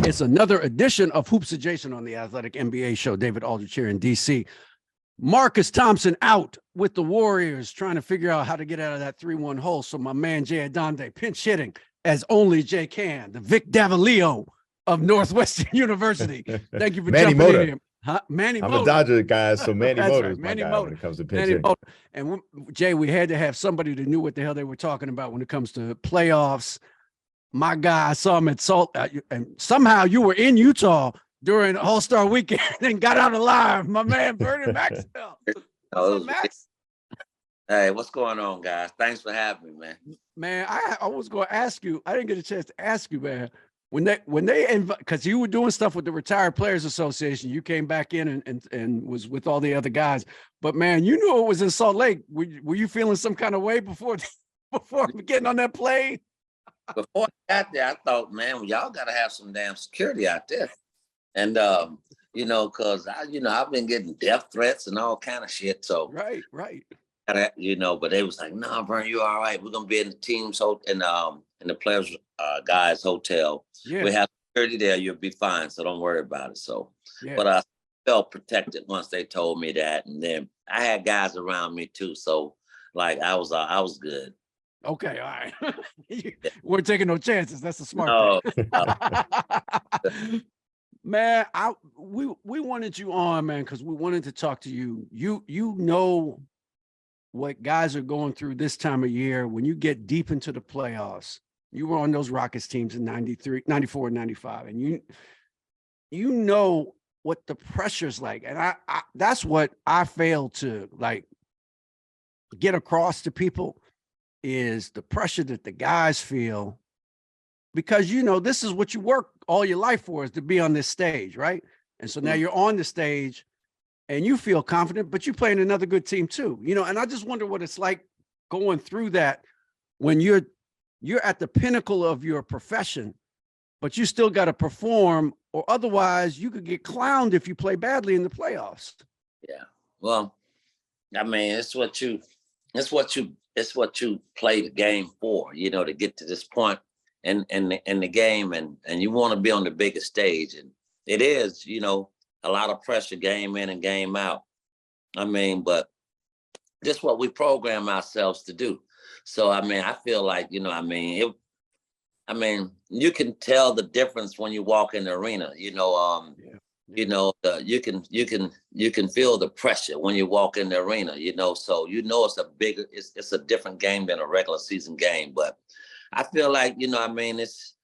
It's another edition of Hoops Adjacent on the Athletic NBA Show. David Aldridge here in D.C. Marcus Thompson out with the Warriors, trying to figure out how to get out of that 3-1 hole. So my man Jay Adande pinch hitting as only Jay can, the Vic Davalio of Northwestern University. Thank you for jumping in here. Huh? Manny I'm Motor. a Dodger guy, so Manny Motor is my guy when it comes to pitching. And Jay, we had to have somebody that knew what the hell they were talking about when it comes to playoffs. My guy, I saw him at Salt, and somehow you were in Utah during All-Star Weekend and got out alive. My man, Vernon Maxwell. What's up, Max? Hey, what's going on, guys? Thanks for having me, man. Man, I was going to ask you. I didn't get a chance to ask you, man. When they because you were doing stuff with the Retired Players Association, you came back in and was with all the other guys. But man, you knew it was in Salt Lake. Were you feeling some kind of way before getting on that plane? Before I got there, I thought, man, y'all got to have some damn security out there. And, because I've been getting death threats and all kind of shit. So, right. But they was like, nah, Vern, you all right. We're going to be in the team's in the players, guys' hotel. Yeah. We have security there. You'll be fine. So don't worry about it. So, yeah. But I felt protected once they told me that. And then I had guys around me too. So like I was good. Okay, all right. We're taking no chances. That's a smart thing. Man, we wanted you on, man, because we wanted to talk to you. You know what guys are going through this time of year when you get deep into the playoffs. You were on those Rockets teams in 93, 94, and 95, and you know what the pressure's like. And I that's what I fail to like get across to people. Is the pressure that the guys feel because, this is what you work all your life for, is to be on this stage, right? And so now you're on the stage and you feel confident, but you're playing another good team too, and I just wonder what it's like going through that when you're at the pinnacle of your profession, but you still got to perform, or otherwise you could get clowned if you play badly in the playoffs. Yeah. Well, I mean, it's what you play the game for, to get to this point in the game, and you want to be on the biggest stage. And it is, a lot of pressure game in and game out. I mean, but this is what we program ourselves to do. So, I mean, I feel like, you can tell the difference when you walk in the arena, Yeah. You can feel the pressure when you walk in the arena, so it's a different game than a regular season game. But I feel like, it's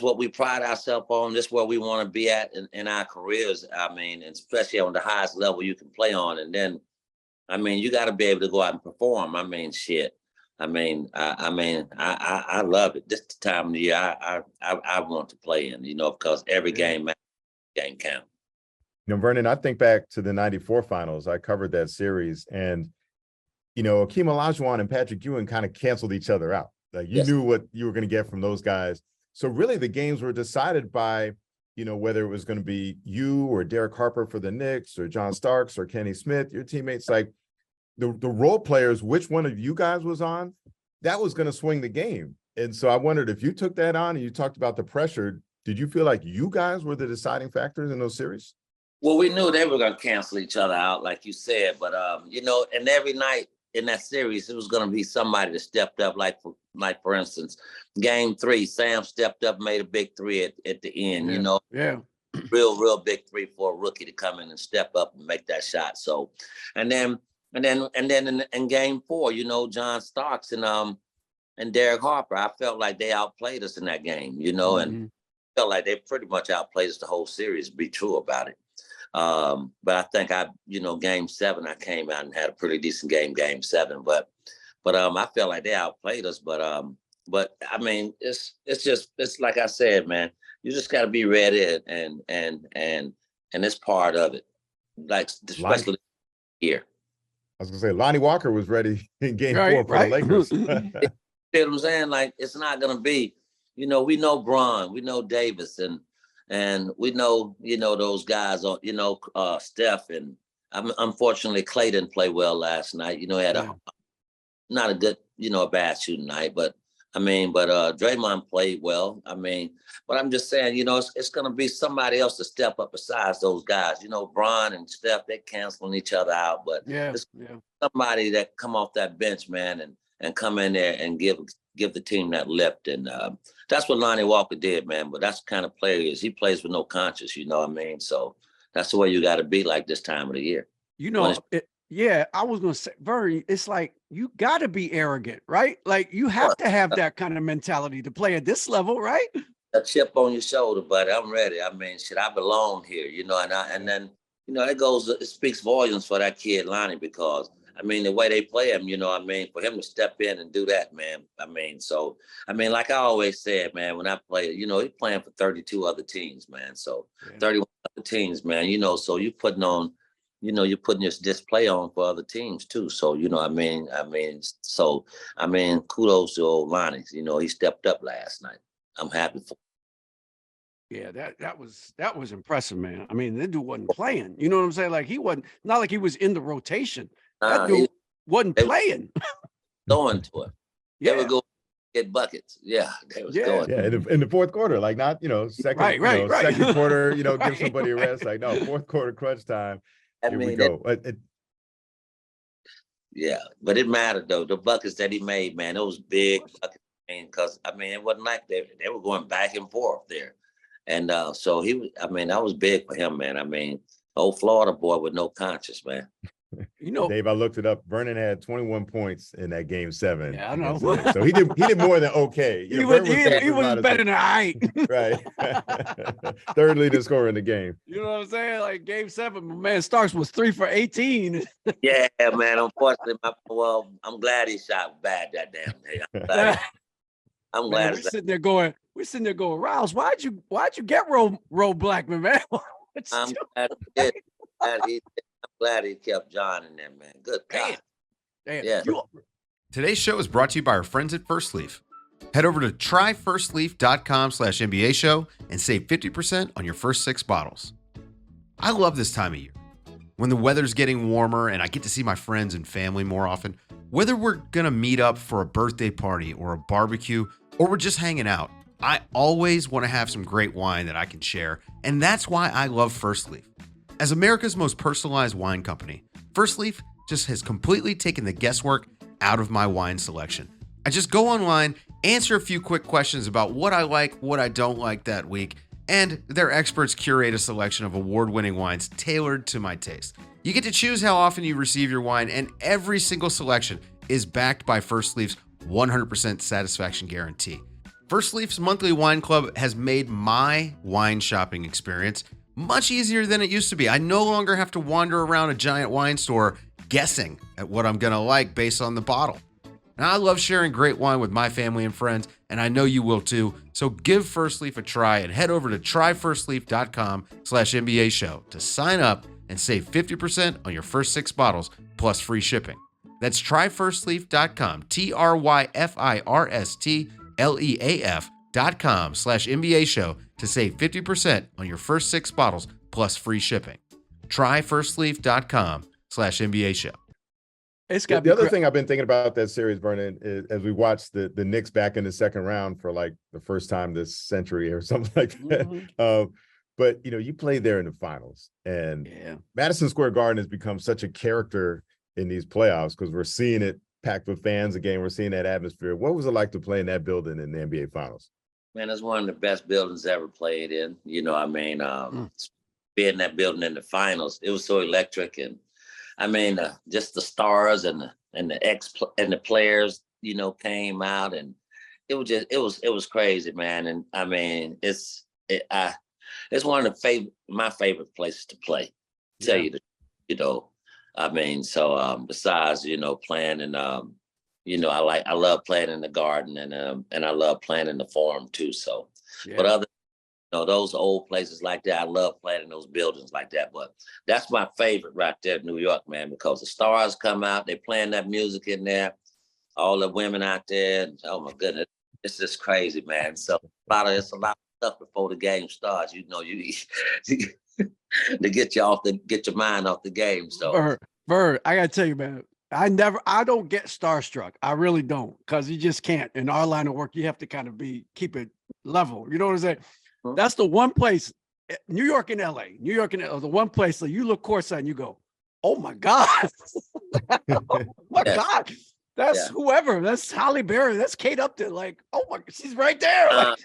what we pride ourselves on. This is where we want to be at in our careers. I mean, and especially on the highest level you can play on. And then, you got to be able to go out and perform. I mean, shit. I love it. This is the time of the year I want to play in, because every game count. Vernon, I think back to the 94 finals. I covered that series, and Akeem Olajuwon and Patrick Ewing kind of canceled each other out. Like you knew what you were going to get from those guys. So really the games were decided by, whether it was going to be you or Derek Harper for the Knicks or John Starks or Kenny Smith, your teammates, like the role players, which one of you guys was on, that was going to swing the game. And so I wondered if you took that on and you talked about the pressure, did you feel like you guys were the deciding factors in those series? Well, we knew they were going to cancel each other out, like you said. But, and every night in that series, it was going to be somebody that stepped up. Like for instance, game 3, Sam stepped up, made a big 3 at the end, Yeah. Real big 3 for a rookie to come in and step up and make that shot. So, and then in game 4, John Starks and Derek Harper, I felt like they outplayed us in that game, and felt like they pretty much outplayed us the whole series, to be true about it. But I think game 7, I came out and had a pretty decent game 7, but I felt like they outplayed us, but I mean, it's like I said, man, you just got to be ready and it's part of it. Like, especially here. I was gonna say Lonnie Walker was ready in game 4 for the Lakers. You know what I'm saying? Like, it's not going to be, we know Bron, we know Davis, and we know, those guys on, Steph, and unfortunately Clay didn't play well last night. He had not a good, a bad shooting night, but I mean, but Draymond played well. I mean, but I'm just saying, you know, it's going to be somebody else to step up besides those guys. You know, Bron and Steph, they're canceling each other out. But it's somebody that come off that bench, man, and come in there and give the team that lift. And that's what Lonnie Walker did, man. But that's the kind of player he is. He plays with no conscience, you know what I mean? So that's the way you got to be like this time of the year. You know, yeah, I was going to say, Vernon, it's like you got to be arrogant, right? Like you have to have that kind of mentality to play at this level, right? A chip on your shoulder, but I'm ready. I mean, shit, I belong here, you know, and then, you know, it speaks volumes for that kid, Lonnie, because, I mean, the way they play him, you know what I mean, for him to step in and do that, man, I mean, so, I mean, like I always said, man, when I play, you know, he's playing for 32 other teams, man, so 31 other teams, man, you know, so you're putting this display on for other teams too. So, you know, I mean, kudos to old Lonnie. You know, he stepped up last night. I'm happy for him. Yeah, that was impressive, man. I mean, that dude wasn't playing. You know what I'm saying? Like not like he was in the rotation. That dude wasn't playing. Going to it. They would go get buckets. Yeah, they was going. Yeah, in the fourth quarter, like not, you know, second quarter, you know, give somebody a rest. Like, no, fourth quarter crunch time. Here we go. Yeah, but it mattered though. The buckets that he made, man, those big buckets. Because I mean, it wasn't like they were going back and forth there, and so he was. I mean, that was big for him, man. I mean, old Florida boy with no conscience, man. You know, Dave, I looked it up. Vernon had 21 points in that game 7. Yeah, I know. So he did more than okay. He was better than I. Right. Third leading scorer in the game. You know what I'm saying? Like game 7, my man Starks was 3 for 18. Yeah, man. Unfortunately, I'm glad he shot bad that damn day. I'm glad. We're sitting there going, Rouse, why'd you get Ro Blackman, man? I'm glad he kept John in there, man. Good God. Damn. Yeah. Today's show is brought to you by our friends at First Leaf. Head over to tryfirstleaf.com/NBA show and save 50% on your first 6 bottles. I love this time of year. When the weather's getting warmer and I get to see my friends and family more often, whether we're going to meet up for a birthday party or a barbecue, or we're just hanging out, I always want to have some great wine that I can share, and that's why I love First Leaf. As America's most personalized wine company, First Leaf just has completely taken the guesswork out of my wine selection. I just go online, answer a few quick questions about what I like, what I don't like that week, and their experts curate a selection of award-winning wines tailored to my taste. You get to choose how often you receive your wine, and every single selection is backed by First Leaf's 100% satisfaction guarantee. First Leaf's monthly wine club has made my wine shopping experience much easier than it used to be. I no longer have to wander around a giant wine store guessing at what I'm going to like based on the bottle. Now, I love sharing great wine with my family and friends, and I know you will too. So give First Leaf a try and head over to tryfirstleaf.com/NBA show to sign up and save 50% on your first 6 bottles plus free shipping. That's tryfirstleaf.com, tryfirstleaf.com/NBA show to save 50% on your first 6 bottles plus free shipping. Tryfirstleaf.com/NBA show. The other thing I've been thinking about that series, Vernon, is as we watch the Knicks back in the second round for like the first time this century or something like that. Mm-hmm. But, you know, you played there in the finals, and Madison Square Garden has become such a character in these playoffs because we're seeing it packed with fans again. We're seeing that atmosphere. What was it like to play in that building in the NBA Finals? Man, it's one of the best buildings ever played in. You know, I mean, being in that building in the finals, it was so electric. And I mean, just the stars and the players, you know, came out, and it was crazy, man. And I mean, it's one of my favorite places to play. Tell you, you know, I mean, so besides, you know, playing in you know, I love playing in the Garden, and I love playing in the Forum too. So, but other, you know, those old places like that, I love playing in those buildings like that. But that's my favorite right there in New York, man, because the stars come out, they're playing that music in there, all the women out there. Oh my goodness, it's just crazy, man. So it's a lot of stuff before the game starts. You know, you to get your mind off the game. So, Bird, I gotta tell you, man. I don't get starstruck. I really don't, because you just can't. In our line of work, you have to kind of keep it level. You know what I'm saying? That's the one place, New York and LA, the one place that you look courtside and you go, oh my God. Oh my God. That's whoever. That's Halle Berry. That's Kate Upton. Like, oh my, she's right there. Like,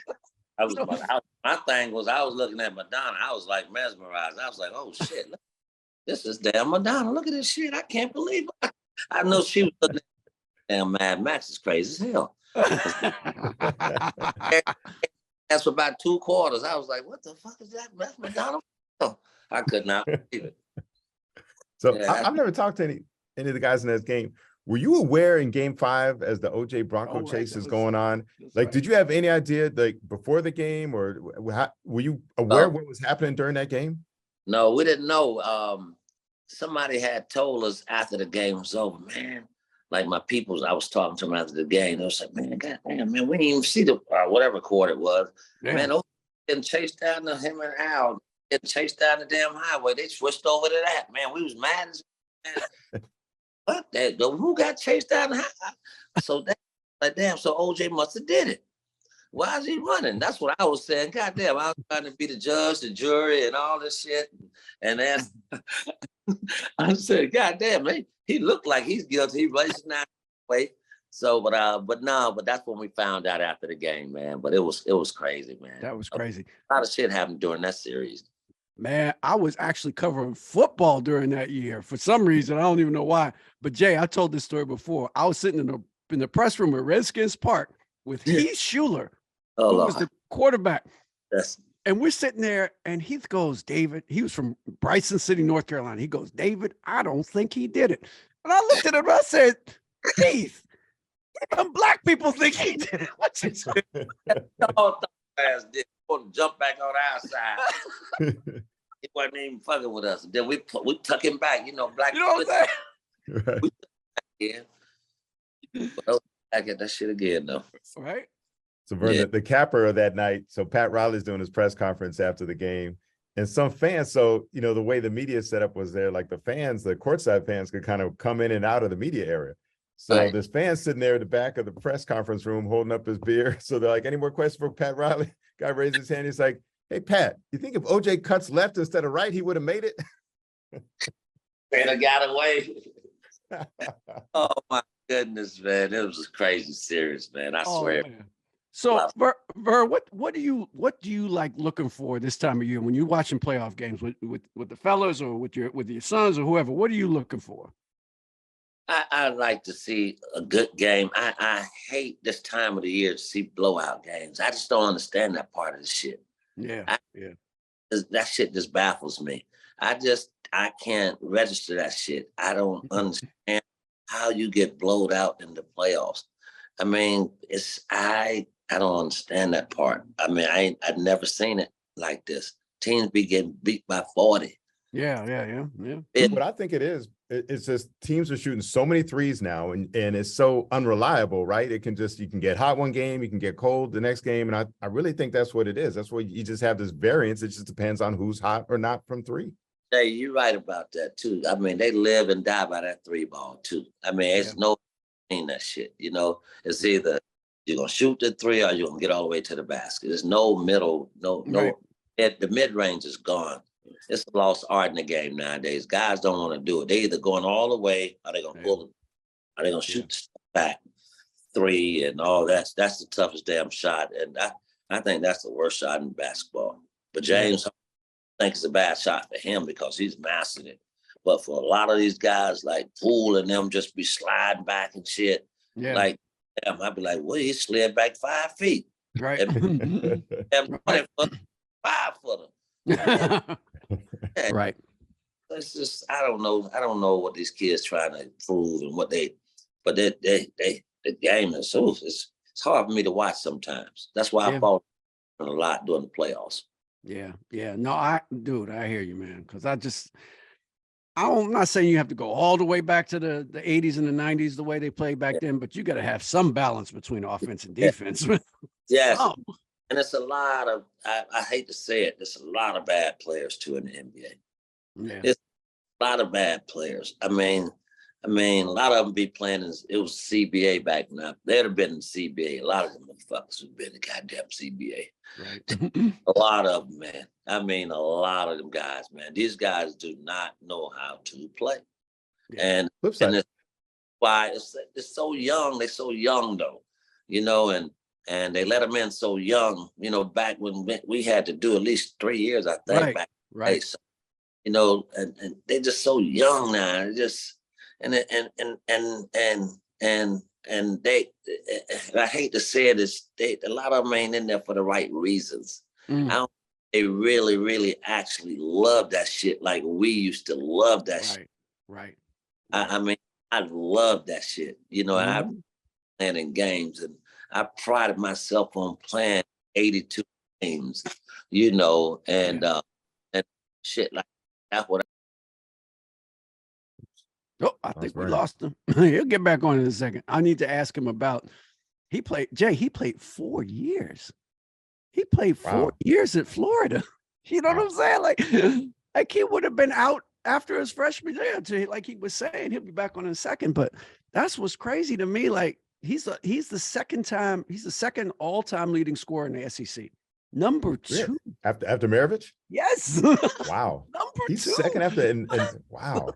my thing was, I was looking at Madonna. I was like mesmerized. I was like, oh shit, look, this is damn Madonna. Look at this shit. I can't believe it. I know she was looking at damn Mad Max is crazy as hell. That's for about 2 quarters. I was like, what the fuck is that? That's Madonna. I could not believe it. So I've never talked to any of the guys in this game. Were you aware in game 5 as the OJ Bronco chase is going on? Like, did you have any idea, like, before the game, or were you aware what was happening during that game? No, we didn't know. Somebody had told us after the game was over, man. Like my peoples, I was talking to them after the game. They was like, man, goddamn, man, we didn't even see the whatever court it was. Yeah. Man, those getting chased down to him and Al, getting chased down the damn highway. They switched over to that. Man, we was mad as man. What that? Who got chased down the highway? So that, like, damn, so OJ must have did it. Why is he running? That's what I was saying. God damn, I was trying to be the judge, the jury, and all this shit. And then I said, God damn, man, he looked like he's guilty. He racing that way. So, but that's when we found out after the game, man. But it was crazy, man. That was crazy. A lot of shit happened during that series. Man, I was actually covering football during that year for some reason. I don't even know why. But Jay, I told this story before. I was sitting in the press room at Redskins Park with Heath Schuler, who was the quarterback. Yes. And we're sitting there, and Heath goes, David, he was from Bryson City, North Carolina. He goes, David, I don't think he did it. And I looked at him and I said, Heath, even black people think he did it. What's it? Jump back on our side. He wasn't even fucking with us. Then we tuck him back, black. You know what I'm saying? Yeah. But I get that shit again, though. Right. So Vernon, the capper of that night, so Pat Riley's doing his press conference after the game, and some fans, so, the way the media setup was there, like the courtside fans could kind of come in and out of the media area. So There's fans sitting there at the back of the press conference room holding up his beer. So they're like, any more questions for Pat Riley? Guy raised his hand. He's like, hey, Pat, you think if OJ cuts left instead of right, he would have made it? And I got away. Oh, my goodness, man. It was a crazy series, man. I swear. Man. So, Ver, what do you like looking for this time of year when you're watching playoff games with the fellas or with your sons or whoever? What are you looking for? I like to see a good game. I hate this time of the year to see blowout games. I just don't understand that part of the shit. Yeah. That shit just baffles me. I can't register that shit. I don't understand how you get blowed out in the playoffs. I mean, I don't understand that part. I mean, I've never seen it like this. Teams be getting beat by 40. Yeah. What I think it is, it's just teams are shooting so many threes now, and it's so unreliable, right? You can get hot one game, you can get cold the next game, and I really think that's what it is. That's why you just have this variance. It just depends on who's hot or not from three. Hey, you're right about that too. I mean, they live and die by that 3 ball too. I mean, it's no in that shit. It's either you're gonna shoot the 3 or you're gonna get all the way to the basket. There's no middle, no. The mid range is gone. It's a lost art in the game nowadays. Guys don't want to do it. They either going all the way, or they gonna pull it, or they gonna shoot the back 3 and all that. That's the toughest damn shot, and I think that's the worst shot in basketball. But James, I think it's a bad shot for him because he's mastered it. But for a lot of these guys like Poole and them, just be sliding back and shit. Yeah. Like, damn, I'd be like, well, he slid back 5 feet. Right. And 5-footer. Right. It's just, I don't know what these kids trying to prove and but the game is so it's hard for me to watch sometimes. That's why I fall a lot during the playoffs. Yeah. No, I hear you, man. Because I'm not saying you have to go all the way back to the 80s and the 90s the way they played back then, but you got to have some balance between offense and defense. Yes. And it's a lot of, I hate to say it, there's a lot of bad players too in the NBA. Yeah. It's a lot of bad players. I mean, I mean, a lot of them be playing. It was CBA back now. They'd have been in CBA. A lot of them motherfuckers have been in goddamn CBA. Right. A lot of them, man. I mean, a lot of them guys, man. These guys do not know how to play. Yeah. And it's why it's so young. They're so young, though, you know, and they let them in so young, you know, back when we had to do at least 3 years, I think. Right. So, you know, and they're just so young now. It's just and they, I hate to say it, a lot of them ain't in there for the right reasons. They really, really actually love that shit like we used to love that shit. Right. I mean, I love that shit, you know, and I played in games, and I prided myself on playing 82 games, you know, and shit like that's what. I think we lost him. He'll get back on in a second. I need to ask him about. He played 4 years. He played 4 years at Florida. You know what I'm saying? Like he would have been out after his freshman year. Like he was saying, he'll be back on in a second. But that's what's crazy to me. Like he's the second all-time leading scorer in the SEC. Number 2 after Maravich. Yes. Wow. He's 2. Second after and wow.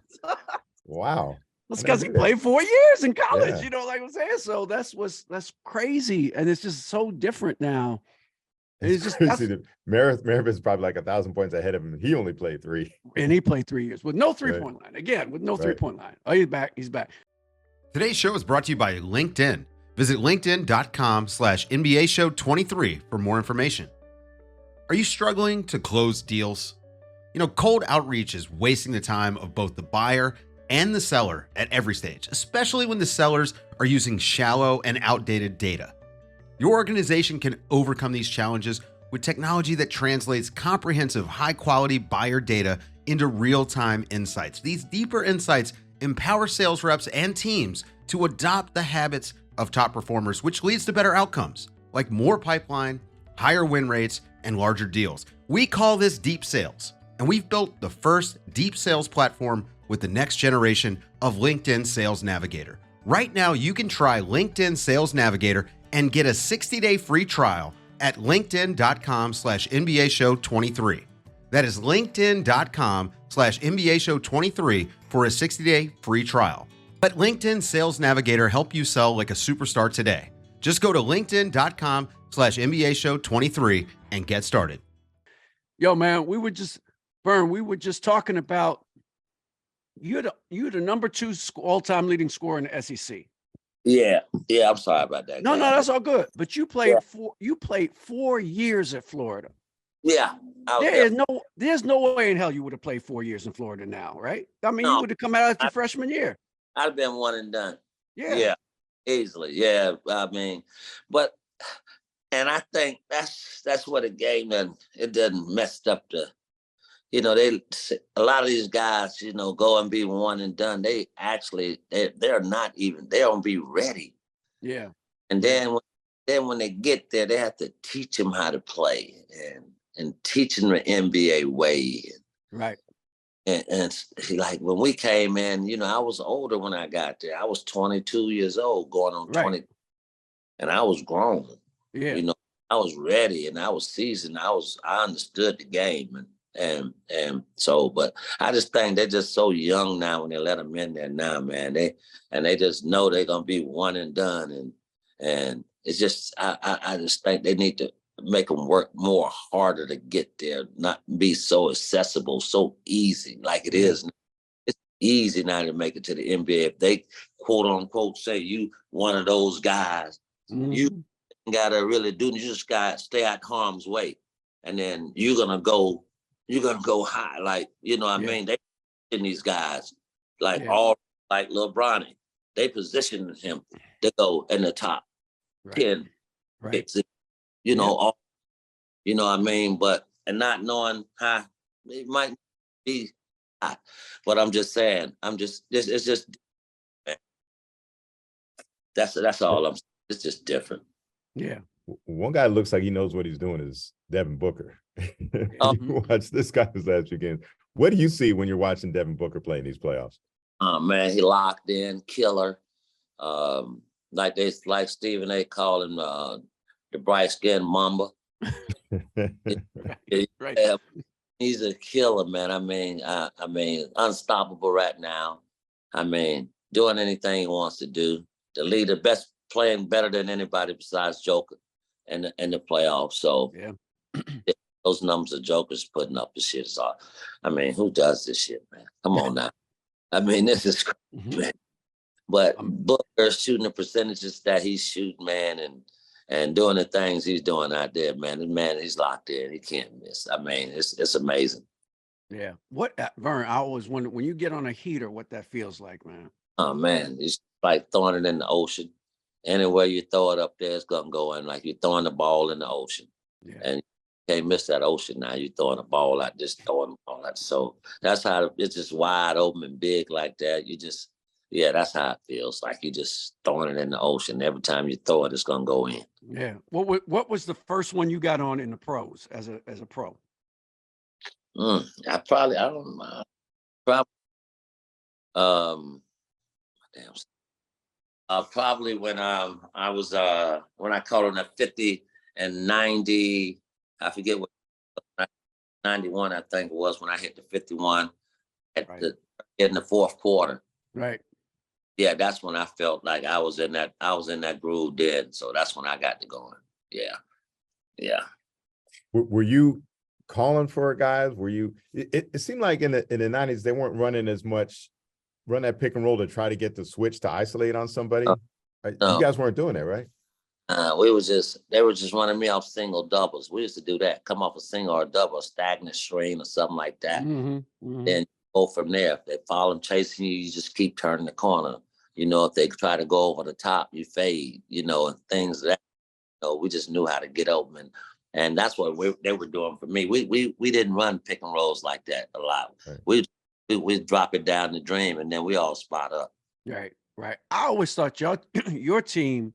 Wow. That's because he played 4 years in college, Yeah. you know, like I'm saying. So that's crazy. And it's just so different now. It's just crazy. Maravich is probably like 1,000 points ahead of him. He only played 3. And he played 3 years with no three-point line. Again, with no three-point line. Oh, he's back. He's back. Today's show is brought to you by LinkedIn. Visit linkedin.com/NBA show 23 for more information. Are you struggling to close deals? You know, cold outreach is wasting the time of both the buyer and the seller at every stage, especially when the sellers are using shallow and outdated data. Your organization can overcome these challenges with technology that translates comprehensive, high-quality buyer data into real-time insights. These deeper insights empower sales reps and teams to adopt the habits of top performers, which leads to better outcomes, like more pipeline, higher win rates, and larger deals. We call this deep sales, and we've built the first deep sales platform with the next generation of LinkedIn Sales Navigator. Right now, you can try LinkedIn Sales Navigator and get a 60-day free trial at linkedin.com/NBA show 23. That is linkedin.com/NBA show 23 for a 60-day free trial. Let LinkedIn Sales Navigator help you sell like a superstar today. Just go to linkedin.com/NBA show 23 and get started. Yo, man, we were just talking about you're the number 2 all-time leading scorer in the SEC. Yeah, I'm sorry about that. No, that's all good. But you played 4 years at Florida. Yeah. There's no way in hell you would have played 4 years in Florida now, right? I mean, you would have come out after your freshman year. I'd have been one and done. Yeah. Easily. Yeah. I mean, and I think that's what it gave, and it doesn't messed up the, you know, a lot of these guys, you know, go and be one and done. They're not even, they don't be ready. Yeah. And then when they get there, they have to teach them how to play and teach them the NBA way. Right. And like when we came in, you know, I was older when I got there. I was 22 years old, going on 20, and I was grown. Yeah. You know, I was ready and I was seasoned. I understood the game and so, but I just think they're just so young now when they let them in there now, man. They just know they're gonna be one and done, and it's just I just think they need to make them work more harder to get there, not be so accessible, so easy like it is. It's easy now to make it to the NBA. If they quote unquote say you one of those guys, you gotta really do. You just gotta stay out harm's way, and then you're gonna go high. Like, you know what I mean? They in these guys all like Lil Bronny. They positioned him to go in the top 10 picks. You know, all, you know what I mean? But and not knowing how it might be high. But I'm just saying, it's just that's all I'm saying. It's just different. Yeah. One guy looks like he knows what he's doing is Devin Booker. You watch this guy this last weekend. What do you see when you're watching Devin Booker play in these playoffs? Man, he locked in, killer. Like Stephen A. call him the bright skinned Mamba. Right. Yeah, he's a killer, man. I mean, unstoppable right now. I mean, doing anything he wants to do. The leader, best playing better than anybody besides Joker in the playoffs. So Yeah. those numbers the Joker's putting up, the shit is all. I mean, who does this shit, man? Come on now. I mean, this is crazy, man. But Booker shooting the percentages that he's shooting, man, and doing the things he's doing out there, man, he's locked in. He can't miss. I mean, it's amazing. Yeah. What, Vern, I always wonder when you get on a heater, what that feels like, man. Oh man, it's like throwing it in the ocean. Anywhere you throw it up there, it's gonna go in. Like you're throwing the ball in the ocean, Yeah. and you can't miss that ocean. Now you're throwing a ball out, just throwing the ball out. So that's how it's just wide open and big like that. Yeah, that's how it feels. Like you're just throwing it in the ocean. Every time you throw it, it's gonna go in. Yeah. What was the first one you got on in the pros as a pro? I don't know. Probably, damn. Probably when I was when I caught on at 50 and 90, I forget what 91 I think it was when I hit the 51 in the fourth quarter. Right. Yeah, that's when I felt like I was in that groove then. So that's when I got to going. Yeah. Yeah. Were you calling for guys? Were you? It seemed like in the 90s they weren't running as much, run that pick and roll to try to get the switch to isolate on somebody. No. You guys weren't doing that, right? They were just running me off single doubles. We used to do that. Come off a single or a double, a stagnant screen or something like that. Then go from there. If they follow them chasing you, you just keep turning the corner. You know, if they try to go over the top, you fade. You know, and things that. We just knew how to get open, and that's what they were doing for me. We didn't run pick and rolls like that a lot. Right. We drop it down the dream, and then we all spot up. Right. I always thought your team,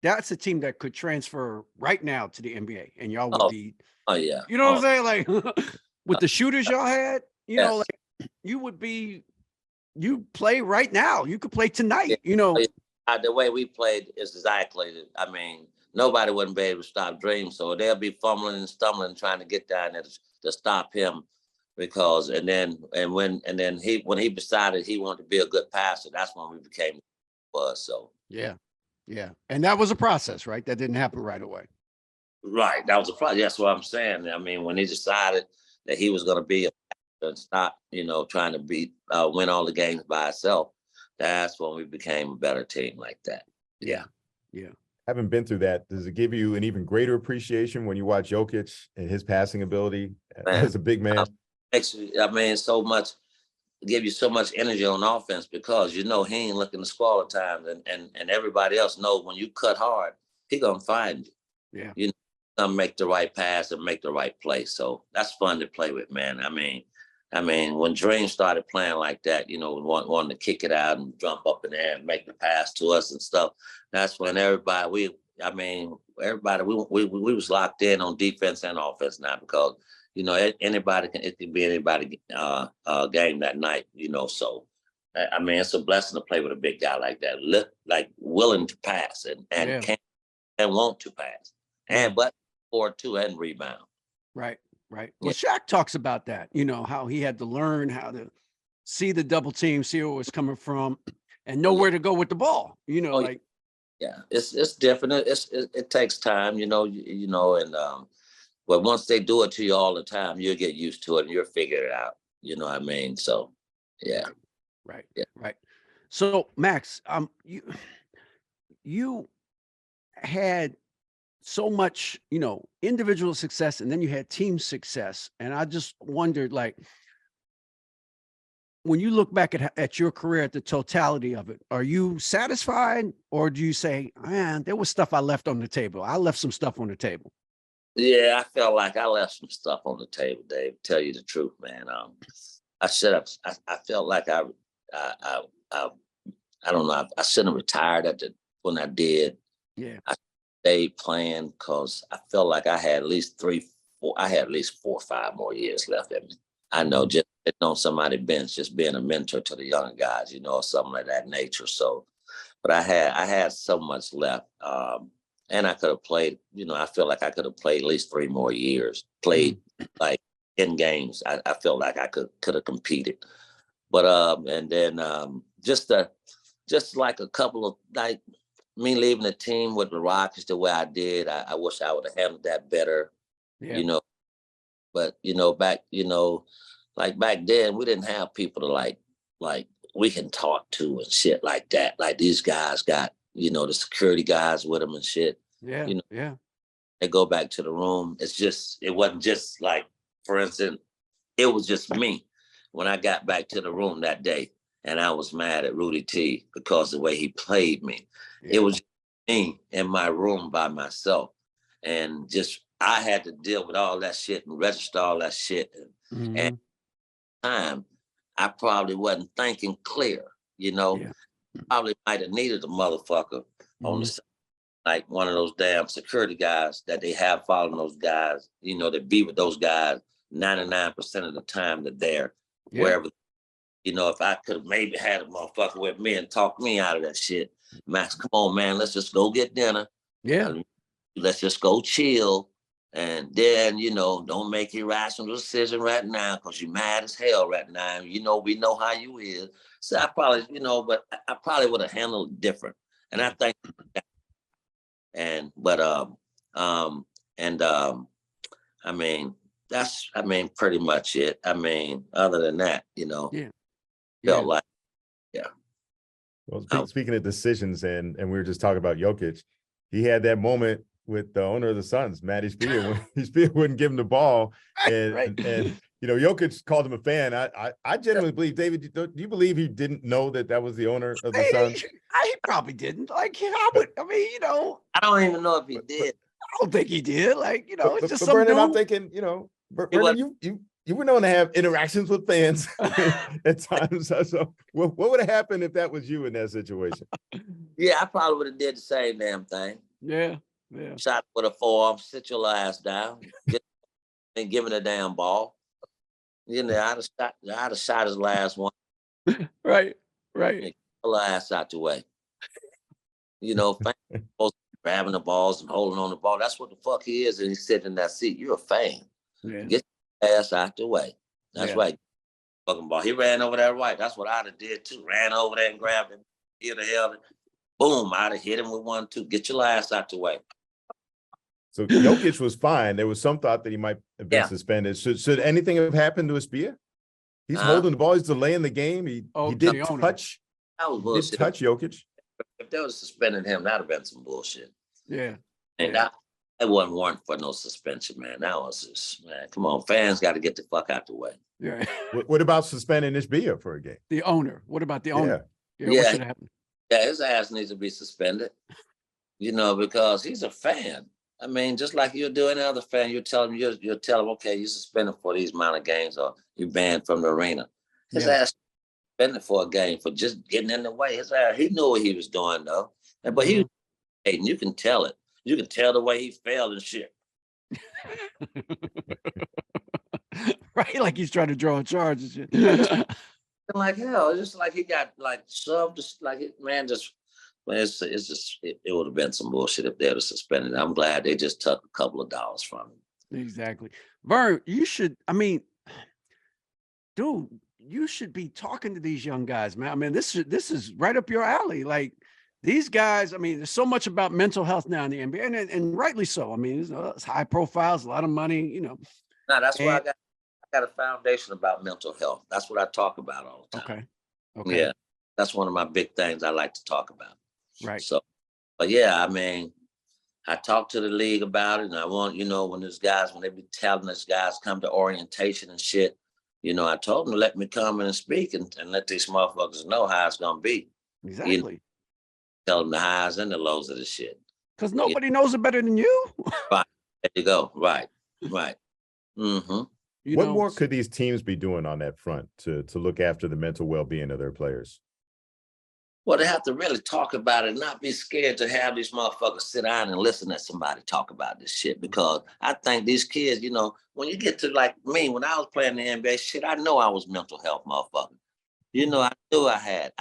that's a team that could transfer right now to the NBA, and y'all would be. Oh yeah. You know what I'm saying? Like with the shooters y'all had, you know, like you play right now. You could play tonight. Yeah. You know, the way we played is exactly. I mean, nobody wouldn't be able to stop Dream, so they'll be fumbling and stumbling trying to get down there to stop him. Because when he decided he wanted to be a good passer, that's when we became so. Yeah. And that was a process, right? That didn't happen right away. Right. That was a process. That's what I'm saying. I mean, when he decided that he was going to be a passer and stop, trying to win all the games by himself, that's when we became a better team like that. Yeah. Having been through that, does it give you an even greater appreciation when you watch Jokic and his passing ability as a big man? So much, give you so much energy on offense because he ain't looking to score all the time, and everybody else knows when you cut hard, he gonna find you. Yeah, gonna make the right pass and make the right play. So that's fun to play with, man. I mean, when Dream started playing like that, wanting to kick it out and jump up in the air and make the pass to us and stuff. That's when everybody we was locked in on defense and offense now because. It can be anybody game that night, so it's a blessing to play with a big guy like that, like willing to pass and can and want to pass but score too and rebound. Right. Well, Shaq talks about that, how he had to learn how to see the double team, see where it was coming from and know where to go with the ball, it's different. It takes time, but once they do it to you all the time, you'll get used to it and you'll figure it out. You know what I mean? So, yeah. Right. So, Max, you had so much, individual success, and then you had team success. And I just wondered, like, when you look back at your career, at the totality of it, are you satisfied, or do you say, man, there was stuff I left on the table? I left some stuff on the table. Yeah, I felt like I left some stuff on the table, Dave. Tell you the truth, man. I should have. I felt like I don't know. I shouldn't have retired when I did. Yeah, I stayed playing because I felt like I had at least 4 or 5 more years left in me. I know, just sitting on somebody's bench, just being a mentor to the younger guys, or something like that nature. So, but I had so much left. And I could have played, I feel like I could have played at least 3 more years, played like 10 games. I feel like I could have competed. But and then just like a couple of, like, me leaving the team with the Rockets the way I did, I wish I would have handled that better, Yeah. But back, like back then, we didn't have people to like we can talk to and shit like that. Like these guys got, the security guys with them and shit. Yeah. Yeah. They go back to the room. It wasn't just like, for instance, it was just me when I got back to the room that day, and I was mad at Rudy T because the way he played me. Yeah. It was just me in my room by myself, and just I had to deal with all that shit and register all that shit. And time, I probably wasn't thinking clear. Yeah. Probably might have needed a motherfucker on the side, like one of those damn security guys that they have following those guys, to be with those guys 99% of the time that they're wherever. If I could have maybe had a motherfucker with me and talk me out of that shit. Max, come on, man, let's just go get dinner. Yeah. Let's just go chill. And then, don't make irrational decision right now because you're mad as hell right now. We know how you is. So I probably, but I probably would have handled it different. And I think I mean, that's pretty much it. Other than that, felt like, Well, speaking of decisions, and we were just talking about Jokic, he had that moment with the owner of the Suns, Matty Spear, when Spear wouldn't give him the ball, and Jokic called him a fan. I genuinely believe, David, do you believe he didn't know that was the owner of the Suns? He probably didn't. Like, I don't even know if he did. I don't think he did. Like, it's just some Vernon, dude. I'm thinking, Vernon, you were known to have interactions with fans at times. So what would have happened if that was you in that situation? Yeah, I probably would have did the same damn thing. Yeah. Yeah. Shot with a forearm, sit your ass down, and give him a damn ball. I'd have shot his last one. Right. Get your ass out the way. Fans grabbing the balls and holding on the ball. That's what the fuck he is, and he's sitting in that seat. You're a fan. Yeah. Get your ass out the way. That's right. Fucking ball. He ran over that right. That's what I'd have did too. Ran over there and grabbed him. Hit the hell. Boom. I'd have hit him with 1-2. Get your ass out the way. So Jokic was fine. There was some thought that he might have been suspended. Should anything have happened to Spear? He's holding the ball. He's delaying the game. He did touch. That was bullshit. Did touch Jokic. If they would have suspended him, that'd have been some bullshit. Yeah. And that wasn't warrant for no suspension, man. That was just, man, come on. Fans got to get the fuck out the way. Yeah. What about suspending Spear for a game? The owner. What about the owner? Yeah. What should happen? Yeah, his ass needs to be suspended. Because he's a fan. Just like you do any other fan, you'll tell him, okay, you're suspended for these amount of games, or you're banned from the arena. His ass suspended for a game for just getting in the way. His ass, he knew what he was doing though. But he, and you can tell it. You can tell the way he fell and shit. Right, like he's trying to draw a charge and shit. Like hell, it's just like he got like shoved, just like it, man. It's just it would have been some bullshit if they would have suspended. I'm glad they just took a couple of dollars from him. Exactly, Vern. You should. Dude, you should be talking to these young guys, man. This is right up your alley. Like these guys. There's so much about mental health now in the NBA, and rightly so. It's high profiles, a lot of money. No, that's why I got a foundation about mental health. That's what I talk about all the time. Okay. Yeah, that's one of my big things I like to talk about. Right. So, but yeah, I talk to the league about it, and I want, when there's guys, when they be telling us guys come to orientation and shit, I told them to let me come in and speak and let these motherfuckers know how it's gonna be. Exactly. Tell them the highs and the lows of the shit. Because nobody knows it better than you. Right. There you go. Right. Mm-hmm. What more could these teams be doing on that front to look after the mental well-being of their players? Well, they have to really talk about it, not be scared to have these motherfuckers sit down and listen to somebody talk about this shit. Because I think these kids, you know, when you get to like me, when I was playing the NBA, shit, I know I was mental health motherfucker. You know, I knew I had.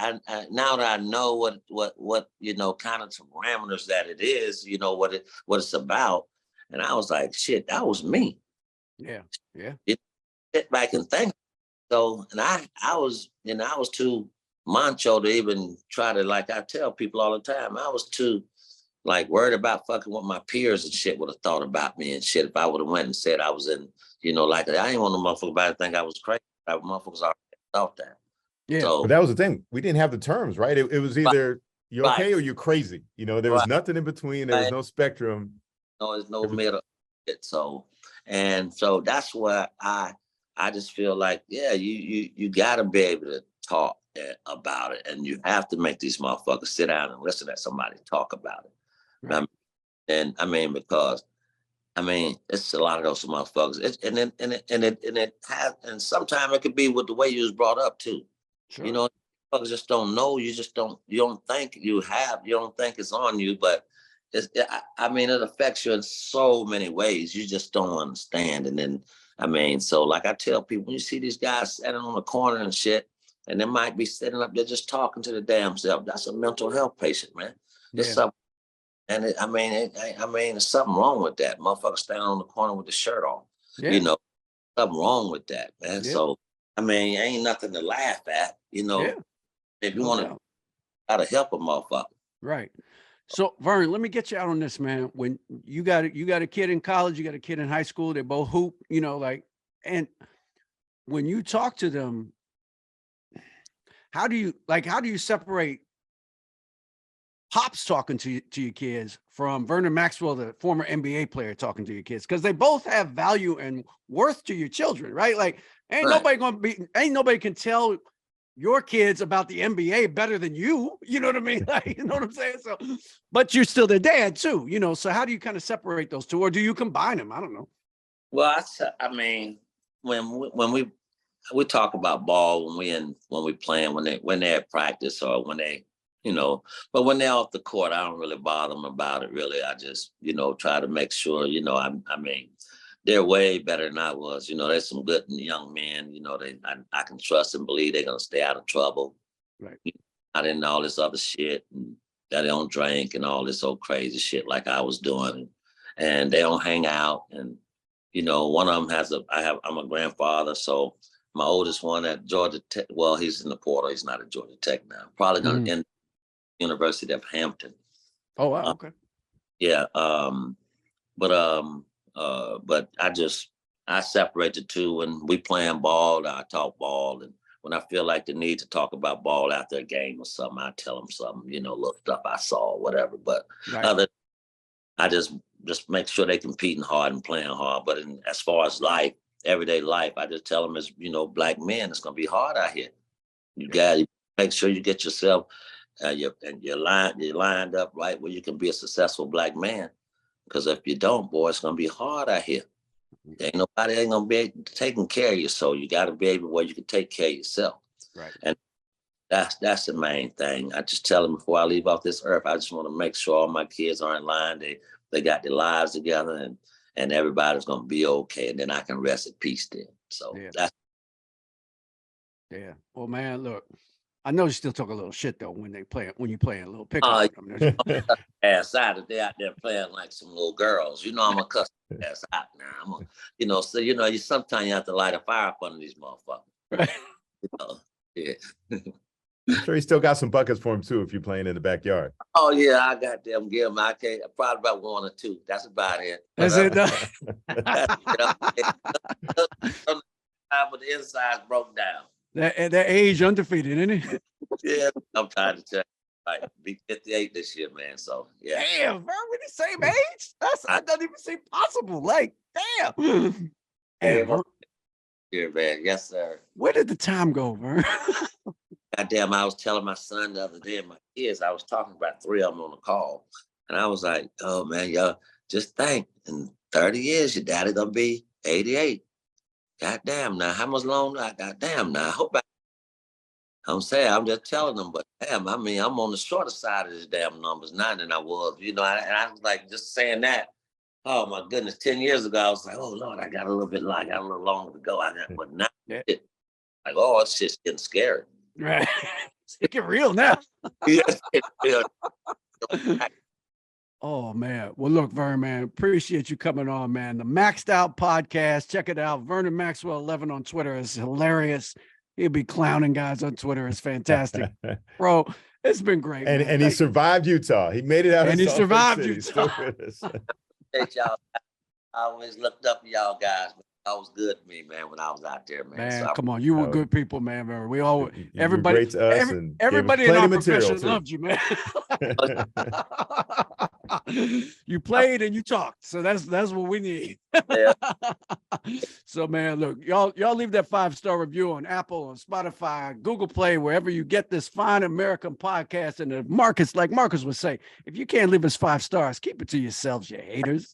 Now that I know what you know, kind of parameters that it is, you know, what it's about, and I was like, shit, that was me. Yeah, yeah. You sit back and think. So, and I was, you know, I was too macho to even try to, like I tell people all the time, I was too like worried about fucking what my peers and shit would have thought about me and shit if I would have went and said I was in, you know, like I ain't want no motherfucker about to think I was crazy. Motherfuckers already thought that. Yeah. So, But that was the thing. We didn't have the terms, right? It was either you're right, okay or you're crazy. You know, there was right, nothing in between. There was right. no spectrum. No, there's no middle. So, and so that's where I just feel like, yeah, you gotta be able to talk about it, and you have to make these motherfuckers sit down and listen to somebody talk about it. Right. And I mean, because I mean, it's a lot of those motherfuckers. It has, and sometimes it could be with the way you was brought up too. Sure. You know, motherfuckers just don't know. You don't think you don't think it's on you, but I mean, it affects you in so many ways. You just don't understand. And then, I mean, so like I tell people, when you see these guys standing on the corner and shit, and they might be sitting up there just talking to the damn self, that's a mental health patient, man. There's Yeah. something. And I mean, there's something wrong with that. Motherfucker standing on the corner with the shirt on. Yeah. You know, something wrong with that, man. Yeah. So, I mean, ain't nothing to laugh at. You know, Yeah. if you No want to doubt. try to help a motherfucker. Right. So Vernon, let me get you out on this, man. When you got a kid in college, you got a kid in high school, they both hoop, you know, like, and when you talk to them, how do you separate pops talking to your kids from Vernon Maxwell, the former NBA player, talking to your kids? Because they both have value and worth to your children, right? Like, ain't nobody can tell your kids about the NBA better than you. You know what I mean? Like, you know what I'm saying? So, but you're still their dad too, you know. So how do you kind of separate those two, or do you combine them? I don't know. Well, I mean, when we talk about ball when we playing when they're at practice or when they, you know, but when they're off the court, I don't really bother them about it. Really, I just, you know, try to make sure, you know, I mean, they're way better than I was. You know, there's some good young men. You know, I can trust and believe they're gonna stay out of trouble. Right. I didn't know all this other shit and that they don't drink and all this old crazy shit like I was doing, and they don't hang out. And you know, one of them I'm a grandfather, so my oldest one at Georgia Tech. Well, he's in the portal. He's not at Georgia Tech now. Probably gonna end University of Hampton. Oh wow. Okay. Yeah. But I separate the two. When we playing ball, I talk ball, and when I feel like the need to talk about ball after a game or something, I tell them something, you know, little stuff I saw, whatever. But Right. I just make sure they competing hard and playing hard. But as far as life, everyday life, I just tell them as, you know, black men, it's gonna be hard out here. You got to make sure you get yourself you're lined up right where you can be a successful black man. Because if you don't, boy, it's gonna be hard out here. Nobody ain't gonna be taking care of you. So you got to be able where you can take care of yourself. Right. And that's the main thing. I just tell them before I leave off this earth, I just want to make sure all my kids are in line. They got their lives together, and everybody's gonna be okay. And then I can rest at peace then. So that's. Yeah. Well, man, look, I know you still talk a little shit though when you play a little pickup. Ass out, they out there playing like some little girls. You know, I'm a cuss ass out now. You know, so you know, sometimes you have to light a fire up under these motherfuckers. Right. You know, yeah. I'm sure he still got some buckets for him too if you're playing in the backyard. Oh yeah, I got them. Give them. I can't. Probably about one or two. That's about it. That's it. But the inside's broke down. That age undefeated, isn't it? Yeah, I'm trying to tell you. Right, be 58 this year, man. So yeah. Damn, bro, we're the same age. That doesn't even seem possible. Like, damn. Damn, here, man. Yes, sir. Where did the time go, Vern? Goddamn, I was telling my son the other day and my kids, I was talking about 3 of them on the call. And I was like, oh man, y'all just think in 30 years, your daddy gonna be 88. Goddamn now, how much longer? Goddamn now. I hope I'm saying, I'm just telling them, but damn, I mean, I'm on the shorter side of this damn numbers now than I was, and I was like, just saying that. Oh my goodness, 10 years ago, I was like, oh Lord, I got a little longer to go. But now, Yeah. like, oh, it's just getting scary. Right. It's getting real now. Yes, Oh man. Well, look, Vern, man, appreciate you coming on, man. The Maxed Out Podcast. Check it out. Vernon Maxwell 11 on Twitter is hilarious. He'll be clowning guys on Twitter. It's fantastic. Bro, it's been great. And he survived Utah. He made it out. And he Salt Lake survived City. Utah. Still with us. y'all. I always looked up to y'all guys. That was good to me, man, when I was out there, man. Man, So come on. You were Oh. good people, man. We all, You were everybody, great to us and gave us everybody in plenty our of material, profession too. loved you, man. You played and you talked. So that's what we need. Yeah. So man, look, y'all leave that 5-star review on Apple, on Spotify, Google Play, wherever you get this fine American podcast. And Marcus, like Marcus would say, if you can't leave us 5 stars, keep it to yourselves, you haters.